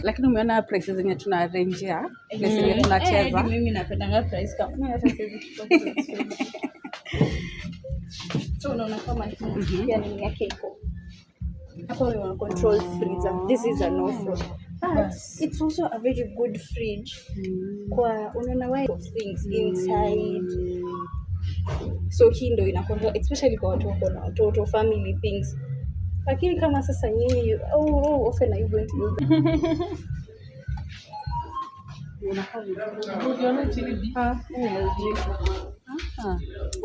Lakini umeona prices zenye tuna arrange ya place zenye tunacheza. Mimi napendanga price kama mimi hata siwezi kuchukua. So unaona kama pia ni yake iko. Hapo we control freezer. This is an off-road. But it's also a very good fridge. Kwa unaona why things inside. So hii ndo inakontrol especially kwa watu wako na watoto, family things. Lakini kama sasa nyinyi often are you going to use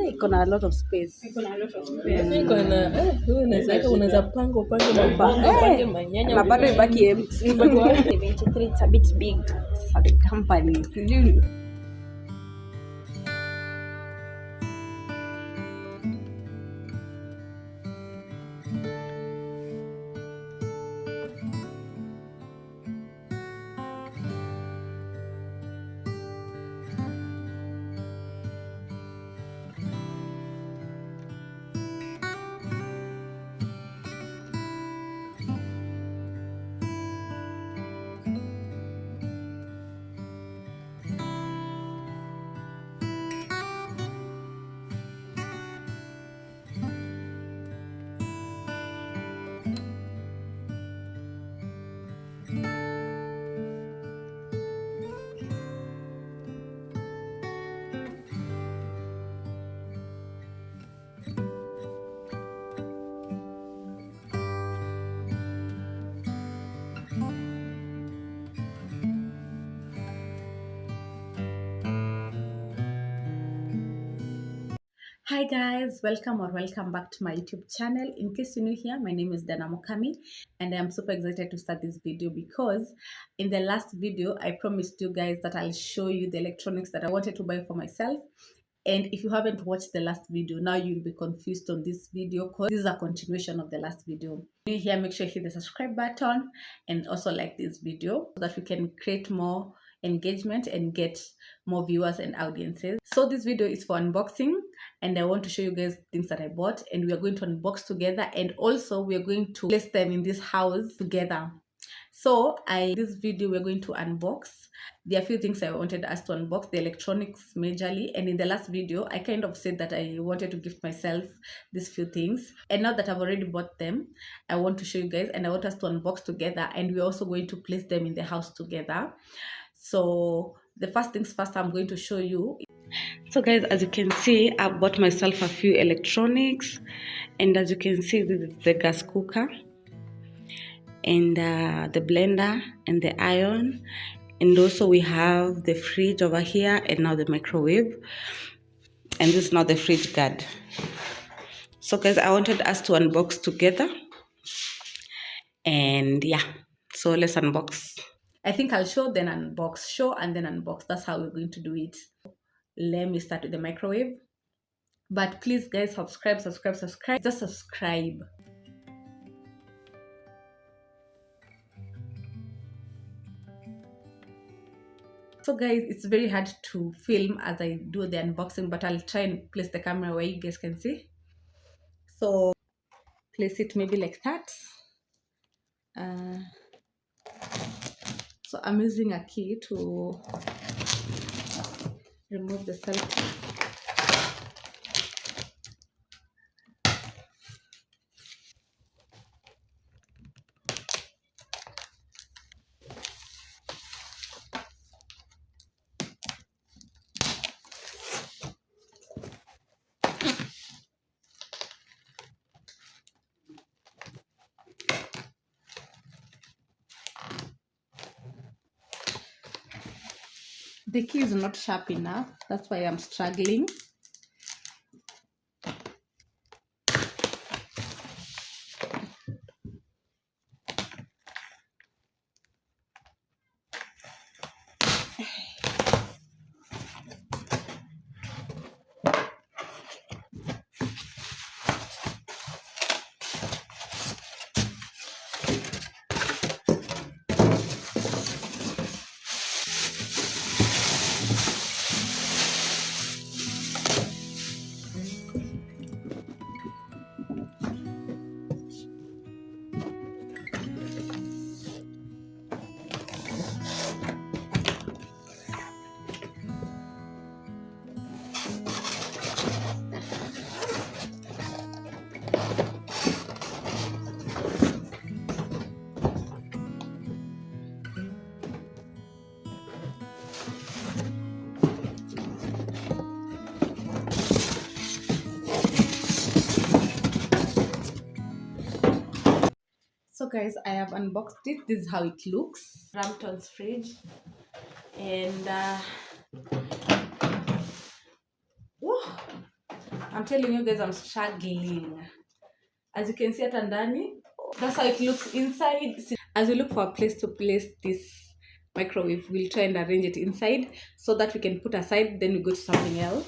iko na a lot of space. Unaweza panga upange manyanya na bado ibaki empty. 73, it's a bit big For the company. Hi guys, welcome back to my YouTube channel. In case you're new here, my name is Dana Mukami and I'm super excited to start this video because in the last video I promised you guys that I'll show you the electronics that I wanted to buy for myself. And if you haven't watched the last video, now you'll be confused on this video because this is a continuation of the last video. If you're here, make sure you hit the subscribe button and also like this video so that we can create more engagement and get more viewers and audiences. So this video is for unboxing and I want to show you guys things that I bought and we are going to unbox together and also we are going to place them in this house together. So this video we're going to unbox. There are a few things I wanted us to unbox, the electronics majorly, and in the last video I kind of said that I wanted to gift myself these few things, and now that I've already bought them I want to show you guys and I want us to unbox together and we're also going to place them in the house together. So the first things first, I'm going to show you. So guys, as you can see, I bought myself a few electronics and as you can see, this is the gas cooker and the blender and the iron, and also we have the fridge over here and now the microwave, and this is now the fridge guard. So guys, I wanted us to unbox together and yeah, so let's unbox. I think I'll show then unbox, show and then unbox. That's how we're going to do it. Let me start with the microwave. But please guys, subscribe. Just subscribe. So guys, it's very hard to film as I do the unboxing, but I'll try and place the camera where you guys can see. So place it maybe like that. So I'm using a key to remove the self. The key is not sharp enough, that's why I'm struggling. guys, I have unboxed it. This is how it looks. Rampton's fridge. And I'm telling you guys, I'm struggling. As you can see at ndani, that's how it looks inside. As we look for a place to place this microwave, we'll try and arrange it inside so that we can put aside, then we go to something else.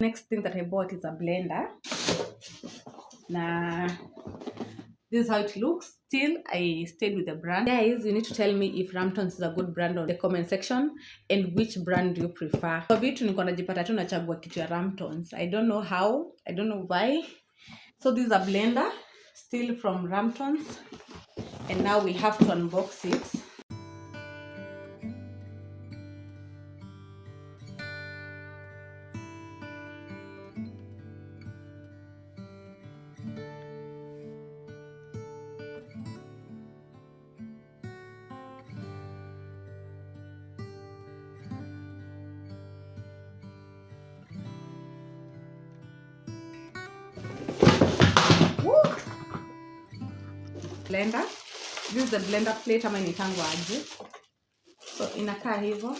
Next thing that I bought is a blender. Nah, this is how it looks. Still, I stayed with the brand. Guys, you need to tell me if Ramptons is a good brand on the comment section, and which brand do you prefer. Kwa vitu niko najipata tu nachagua kitu ya Ramptons. I don't know how, I don't know why. So this is a blender, still from Ramptons, and now we have to unbox it. Blender. This is the blender plate ama inaitangwa aje. So inakaa hivyo.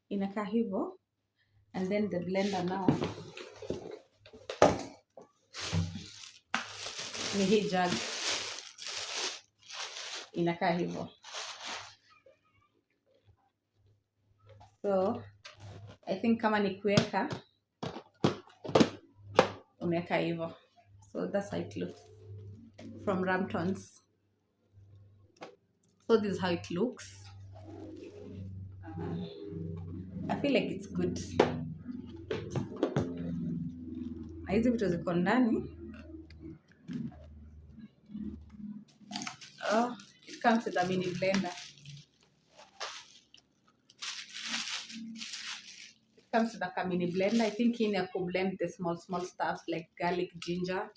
Inakaa hivyo. And then the blender now ni hii jug. Inakaa hivyo. So I think kama ni kuweka unaweka hivyo. So that's how it looks from Ramptons. So this is how it looks. I feel like it's good. Hizi vitu ziko ndani. Oh, it comes with a mini blender. Comes with a mini blender. I think in here could blend the small stuff like garlic, ginger.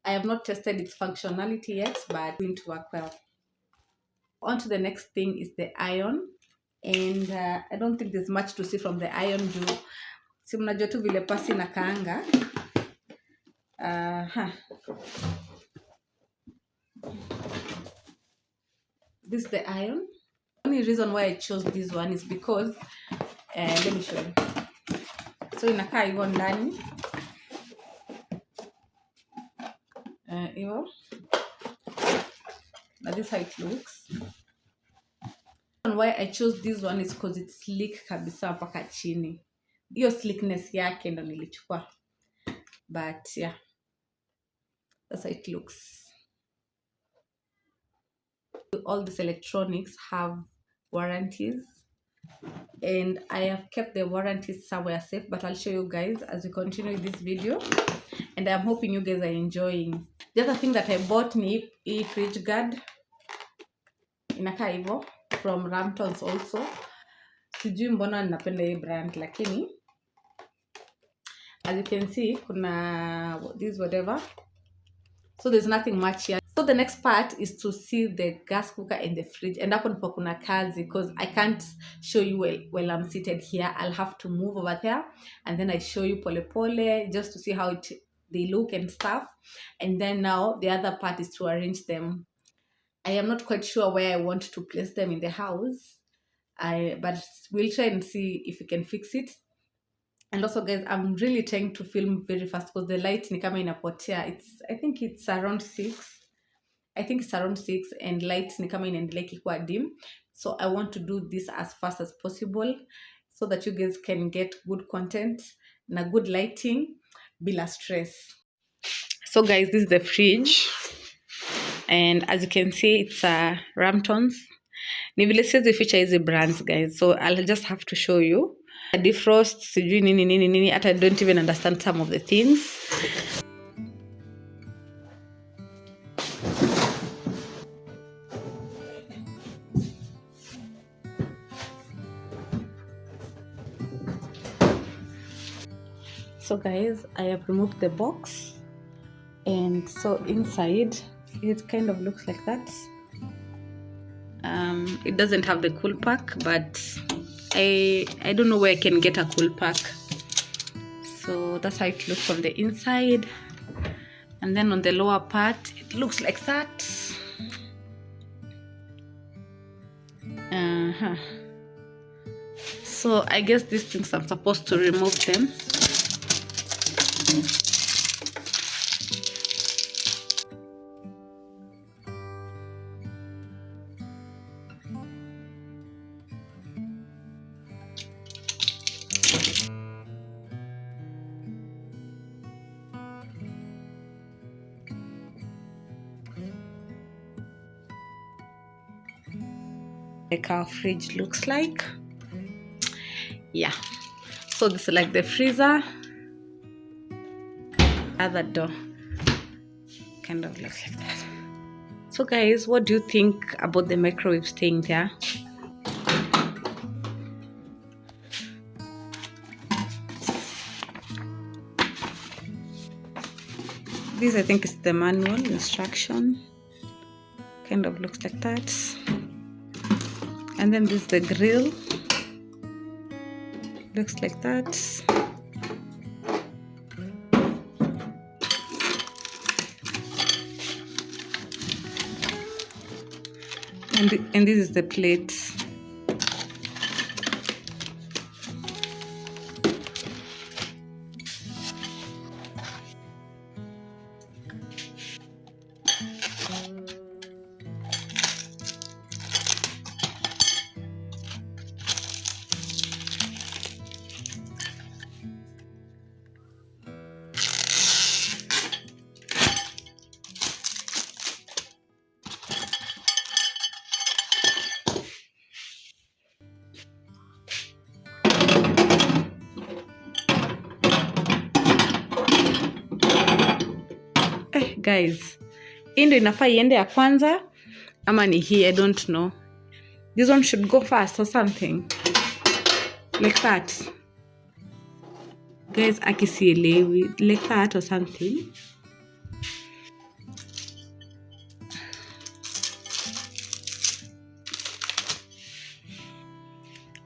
I have not tested its functionality yet, but it's going to work well. On to the next thing is the iron, and I don't think there's much to see from the iron juu si mnajua tu vile pasi na kaanga. This is the iron. The only reason why I chose this one is because let me show you. So inakaa hivyo ndani. Hivyo. Now this is how it looks. And why I chose this one is because it's sleek kabisa mpaka chini. Hiyo sleekness yake ndo nilichukua. But yeah. That's how it looks. All these electronics have warranties. And I have kept the warranties somewhere safe, but I'll show you guys as we continue this video, and I'm hoping you guys are enjoying. The other thing that I bought ni fridge guard. Inakaa hivyo from Ramptons also. Sijui mbona ninapenda hii brand lakini as you can see kuna this whatever. So there's nothing much here. So the next part is to see the gas cooker and the fridge. And hapo nipo kuna kazi because I can't show you while I'm seated here. I'll have to move over there and then I show you pole pole just to see how they look and stuff. And then now the other part is to arrange them. I am not quite sure where I want to place them in the house. But we'll try and see if we can fix it. And also guys, I'm really trying to film very fast because the light ni kama inapotea. I think it's around 6. I think it's around 6 and light ni kama inaendelea ikikuwa dim. So I want to do this as fast as possible so that you guys can get good content na good lighting bila stress. So guys, this is the fridge. And as you can see, it's a Ramptons. Ni vile siwezi feature hizi brands guys. So I'll just have to show you. Defrost, sijui nini. I don't even understand some of the things. So guys, I have removed the box, and so inside it kind of looks like that. It doesn't have the cool pack, but I don't know where I can get a cool pack. So that's how it looks from the inside. And then on the lower part, it looks like that. So I guess these things I'm supposed to remove them. Like our fridge looks like. Yeah, so this is like the freezer. Other door kind of looks like that. So guys, what do you think about the microwave staying there? This I think is the manual instruction. Kind of looks like that. And then this is the grill. Looks like that. And this is the plate. Guys, hii ndio inafaa iende ya kwanza ama ni hii? I don't know. This one should go fast or something like that. Guys, akisielewi like that or something.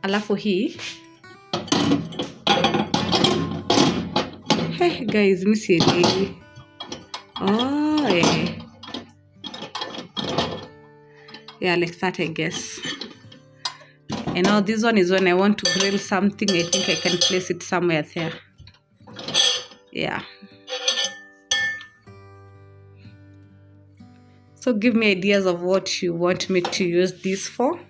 Alafu hii. Hey guys, msielewi. Oh, yeah, like that, I guess. And now this one is when I want to grill something. I think I can place it somewhere there. Yeah. So give me ideas of what you want me to use this for,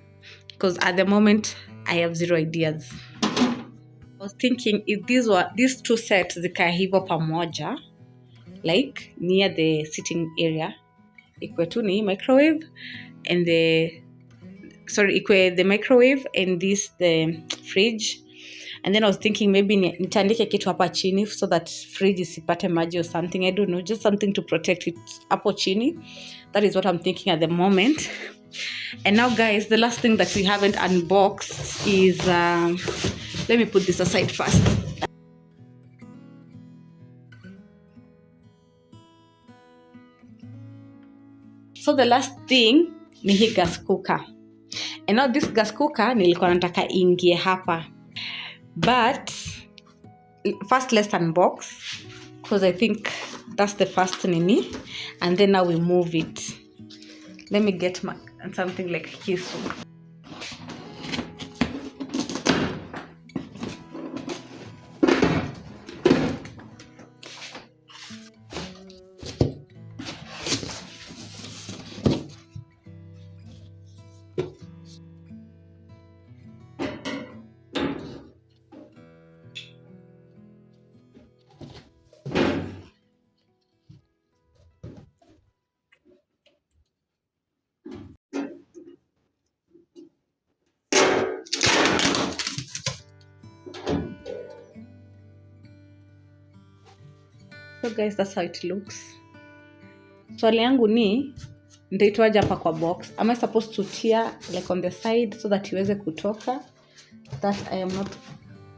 because at the moment I have zero ideas. I was thinking if these two sets zika hivo pamoja, like near the sitting area, ikwe tu ni microwave and ikwe the microwave and this the fridge. And then I was thinking maybe nitandike kitu hapa chini so that fridge isipate maji or something. I don't know, just something to protect it hapo chini. That is what I'm thinking at the moment. And now guys, the last thing that we haven't unboxed is let me put this aside first. So the last thing ni hii gas cooker. And now this gas cooker nilikuwa nataka ingie hapa. But first let's unbox, because I think that's the first nini. And then now we move it. Let me get something like kisu. So guys, that's how it looks. Swali yangu ni nitaitoaje hapa kwa box? Am I supposed to tear like on the side so that iweze kutoka? That I am not.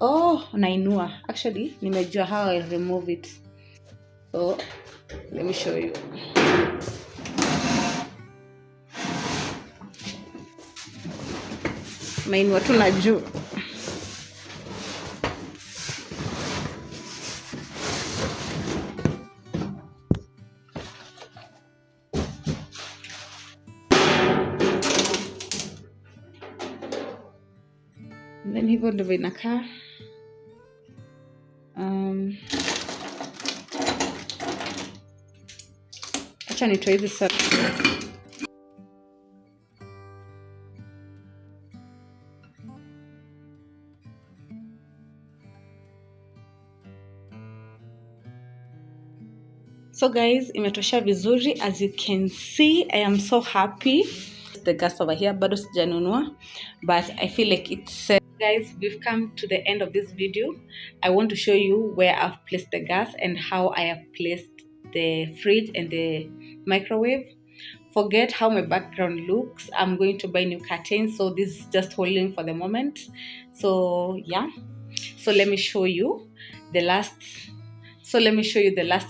Oh, nainua. Actually, nimejua how I'll remove it. So, let me show you. Nainua tu na juu. And then hivyo ndivyo inakaa. Acha nitoe hizi sasa. So guys, imetosha vizuri. As you can see, I am so happy. The gas over here, bado sijanunua, but I feel like it's guys, we've come to the end of this video. I want to show you where I've placed the gas and how I have placed the fridge and the microwave. Forget how my background looks. I'm going to buy new curtains, so this is just holding for the moment. So yeah, so let me show you the last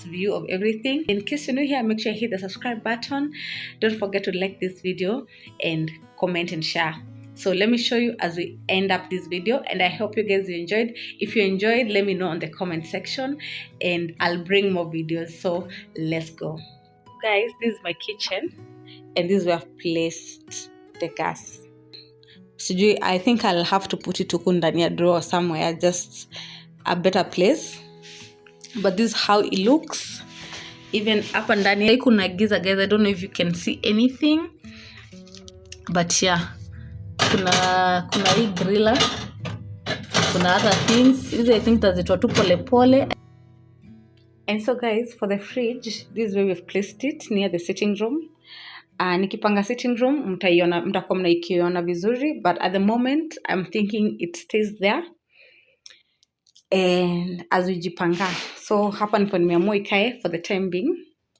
view of everything. In case you're new here, make sure you hit the subscribe button. Don't forget to like this video and comment and share. So let me show you as we end up this video, and I hope you guys enjoyed. If you enjoyed, let me know in the comment section and I'll bring more videos. So let's go. Guys, this is my kitchen and this is where I've placed the gas. I think I'll have to put it ndani ya drawer somewhere, just a better place. But this is how it looks. Even up and down kuna giza, guys. I don't know if you can see anything, but yeah, kuna hii griller, kuna other things. These I think tazitwa tu pole pole. And so guys, for the fridge, this is where we've placed it, near the sitting room. Nikipanga sitting room mtakuwa mnaikiona vizuri, but at the moment I'm thinking it stays there. And as we jipanga, so hapa nipo nimeamua ikae for the time being.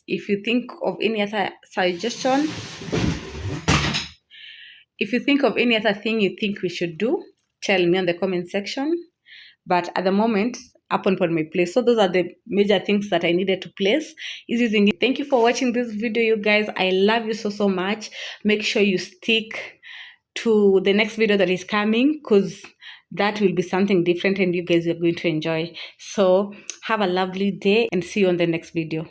If you think of any other suggestion, if you think of any other thing you think we should do, tell me on the comment section. But at the moment, up on my place. So those are the major things that I needed to place. Thank you for watching this video, you guys. I love you so much. Make sure you stick to the next video that is coming, because that will be something different and you guys are going to enjoy. So have a lovely day and see you on the next video.